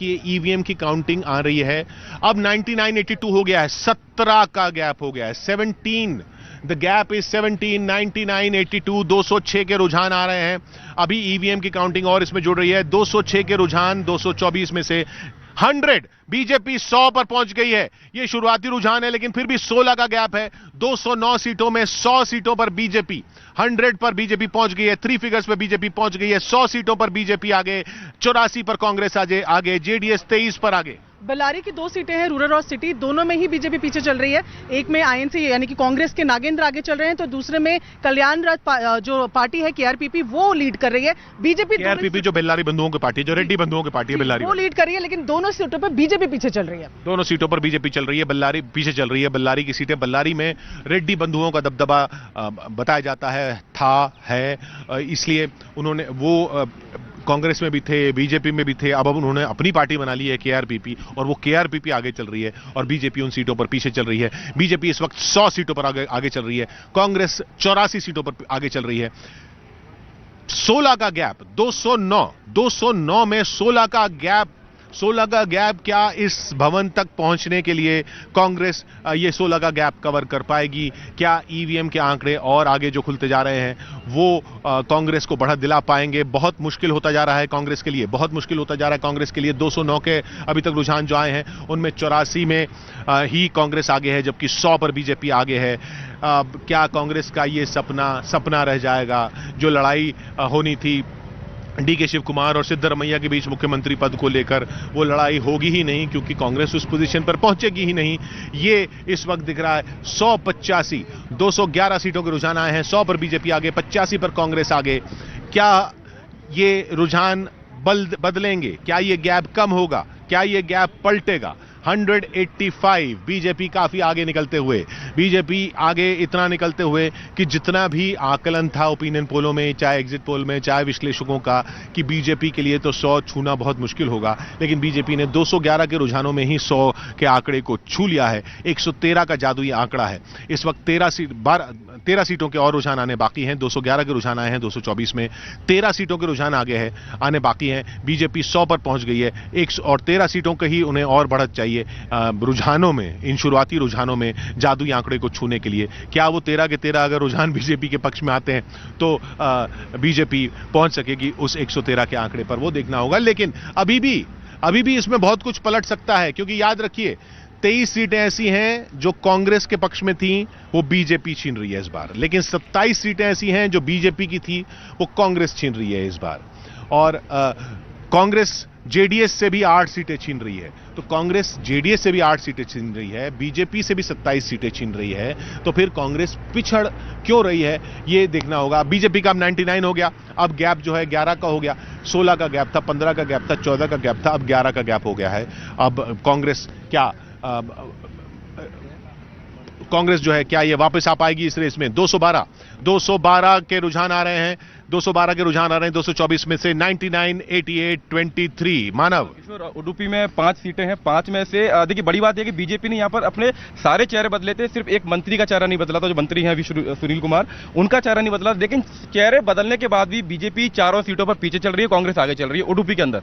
कि ईवीएम की काउंटिंग आ रही है। अब 9982 हो गया है, 17 का गैप हो गया है, 17, द गैप इज 17, 9982, 206 के रुझान आ रहे हैं। अभी ईवीएम की काउंटिंग और इसमें जुड़ रही है, 206 के रुझान 224 में से 100, बीजेपी 100 पर पहुंच गई है। यह शुरुआती रुझान है, लेकिन फिर भी 16 का गैप है। 209 सीटों में 100 सीटों पर बीजेपी, 100 पर बीजेपी पहुंच गई है, 3 फिगर्स पर बीजेपी पहुंच गई है। 100 सीटों पर बीजेपी आगे, 84 पर कांग्रेस आगे, जेडीएस 23 पर आगे। बल्लारी की 2 सीटें हैं, रूरल और सिटी, दोनों में ही बीजेपी पीछे चल रही है। एक में आईएनसी यानी कि कांग्रेस के नागेंद्र आगे चल रहे हैं, तो दूसरे में कल्याण राज जो पार्टी है केआरपीपी, वो लीड कर रही है। बीजेपी केआरपीपी जो बेल्लारी बंधुओं की पार्टी, जो रेड्डी बंधुओं की पार्टी है बेल्लारी, वो लीड कर रही है, लेकिन दोनों सीटों पर बीजेपी पीछे चल रही है। दोनों सीटों पर बीजेपी चल रही है, बल्लारी पीछे चल रही है। बल्लारी की सीटें, बल्लारी में रेड्डी बंधुओं का दबदबा बताया जाता है, इसलिए उन्होंने वो कांग्रेस में भी थे, बीजेपी में भी थे, अब उन्होंने अपनी पार्टी बना ली है केआरपीपी, और वो केआरपीपी आगे चल रही है और बीजेपी उन सीटों पर पीछे चल रही है। बीजेपी इस वक्त 100 सीटों पर आगे चल रही है, कांग्रेस 84 सीटों पर आगे चल रही है। 16 का गैप, 209 में 16 का गैप क्या इस भवन तक पहुंचने के लिए कांग्रेस ये 16 का गैप कवर कर पाएगी? क्या ईवीएम के आंकड़े और आगे जो खुलते जा रहे हैं वो कांग्रेस को बढ़त दिला पाएंगे? बहुत मुश्किल होता जा रहा है कांग्रेस के लिए, बहुत मुश्किल होता जा रहा है कांग्रेस के लिए। 209 के अभी तक रुझान जो आए हैं उनमें 84 में ही कांग्रेस आगे है, जबकि 100 पर बीजेपी आगे है। क्या कांग्रेस का ये सपना रह जाएगा? जो लड़ाई होनी थी डीके शिव कुमार और सिद्धरमैया के बीच मुख्यमंत्री पद को लेकर, वो लड़ाई होगी ही नहीं, क्योंकि कांग्रेस उस पोजीशन पर पहुंचेगी ही नहीं। ये इस वक्त दिख रहा है 185, 211 सीटों के रुझान आए हैं, 100 पर बीजेपी आगे, 85 पर कांग्रेस आगे। क्या ये रुझान बदलेंगे? क्या ये गैप कम होगा? क्या ये गैप पलटेगा? 185, बीजेपी काफी आगे निकलते हुए, बीजेपी आगे इतना निकलते हुए कि जितना भी आकलन था ओपिनियन पोलों में, चाहे एग्जिट पोल में, चाहे विश्लेषकों का, कि बीजेपी के लिए तो 100 छूना बहुत मुश्किल होगा, लेकिन बीजेपी ने 211 के रुझानों में ही 100 के आंकड़े को छू लिया है। 113 का जादुई आंकड़ा है। इस वक्त 13 सीटों के और रुझान आने बाकी हैं। 211 के रुझान आए हैं 224 में, 13 सीटों के रुझान आने बाकी हैं। बीजेपी 100 पर पहुंच गई है, 113 सीटों के ही उन्हें और बढ़त चाहिए रुझानों में, इन शुरुआती रुझानों में जादुई आंकड़े को छूने के लिए। क्या वो 13 के 13 अगर रुझान बीजेपी के पक्ष में आते हैं तो बीजेपी पहुंच सकेगी उस 113 के आंकड़े पर? वो देखना होगा। लेकिन अभी भी इसमें बहुत कुछ पलट सकता है, क्योंकि याद रखिए 23 सीटें ऐसी हैं जो कांग्रेस के पक्ष में थी, वो बीजेपी छीन रही है इस बार। लेकिन 27 सीटें ऐसी हैं जो बीजेपी की थी, वो कांग्रेस छीन रही है इस बार। और कांग्रेस जेडीएस से भी 8 सीटें छीन रही है, तो कांग्रेस जेडीएस से भी 8 सीटें छीन रही है, बीजेपी से भी 27 सीटें छीन रही है, तो फिर कांग्रेस पिछड़ क्यों रही है ये देखना होगा। बीजेपी का अब 99 हो गया, अब गैप जो है 11 का हो गया। 16 का गैप था, 15 का गैप था, 14 का गैप था, अब 11 का गैप हो गया है। अब कांग्रेस कांग्रेस जो है क्या ये वापस आ पाएगी इस रेस में? 212 के रुझान आ रहे हैं, 212 के रुझान आ रहे हैं 224 में से। 99, 88, 23। मानव, उडुपी में 5 सीटें हैं, 5 में से देखिए बड़ी बात है कि बीजेपी ने यहाँ पर अपने सारे चेहरे बदले थे, सिर्फ एक मंत्री का चेहरा नहीं बदला था, जो मंत्री हैं अभी सुनील कुमार, उनका चेहरा नहीं बदला। लेकिन चेहरे बदलने के बाद भी बीजेपी 4 सीटों पर पीछे चल रही है, कांग्रेस आगे चल रही है उडुपी के अंदर।